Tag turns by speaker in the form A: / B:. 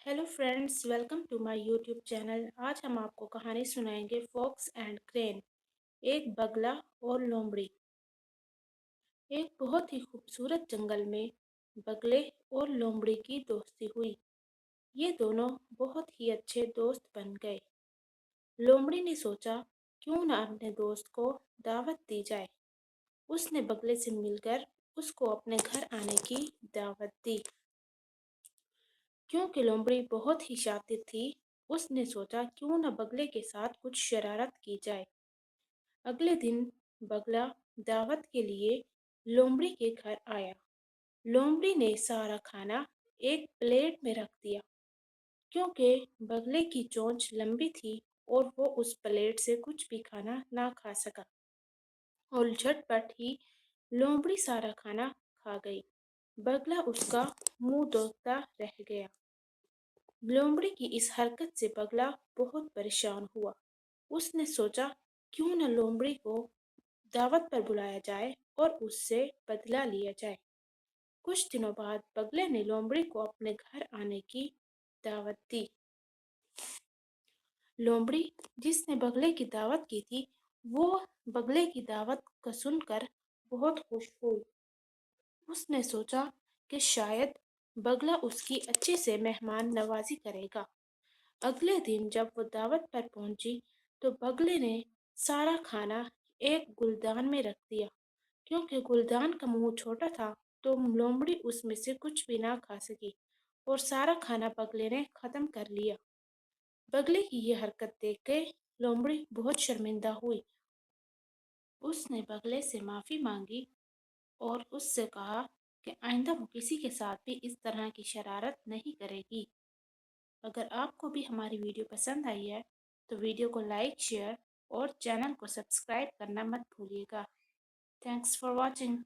A: Hello friends, welcome to my YouTube channel. आज हम आपको कहानी सुनाएंगे फॉक्स एंड क्रेन, एक बगला और लोमड़ी। एक बहुत ही खूबसूरत जंगल में बगले और लोमड़ी की दोस्ती हुई। ये दोनों बहुत ही अच्छे दोस्त बन गए। लोमड़ी ने सोचा क्यों न अपने दोस्त को दावत दी जाए। उसने बगले से मिलकर उसको अपने घर आने की दावत दी। क्योंकि लोमड़ी बहुत ही शातिर थी, उसने सोचा क्यों न बगले के साथ कुछ शरारत की जाए। अगले दिन बगला दावत के लिए लोमड़ी के घर आया। लोमड़ी ने सारा खाना एक प्लेट में रख दिया। क्योंकि बगले की चोंच लंबी थी और वो उस प्लेट से कुछ भी खाना ना खा सका, और झटपट ही लोमड़ी सारा खाना खा गई। बगला उसका मुंह देखता रह गया। लोमड़ी की इस हरकत से बगला बहुत परेशान हुआ। उसने सोचा क्यों न लोमड़ी को दावत पर बुलाया जाए और उससे बदला लिया जाए। कुछ दिनों बाद बगले ने लोमड़ी को अपने घर आने की दावत दी। लोमड़ी, जिसने बगले की दावत की थी, वो बगले की दावत को सुनकर बहुत खुश हुई। उसने सोचा कि शायद बगला उसकी अच्छे से मेहमान नवाजी करेगा। अगले दिन जब वो दावत पर पहुंची तो बगले ने सारा खाना एक गुलदान में रख दिया। क्योंकि गुलदान का मुंह छोटा था तो लोमड़ी उसमें से कुछ भी ना खा सकी, और सारा खाना बगले ने खत्म कर लिया। बगले की ये हरकत देख के लोमड़ी बहुत शर्मिंदा हुई। उसने बगले से माफी मांगी और उससे कहा कि आइंदा वो किसी के साथ भी इस तरह की शरारत नहीं करेगी। अगर आपको भी हमारी वीडियो पसंद आई है तो वीडियो को लाइक, शेयर और चैनल को सब्सक्राइब करना मत भूलिएगा। Thanks for watching.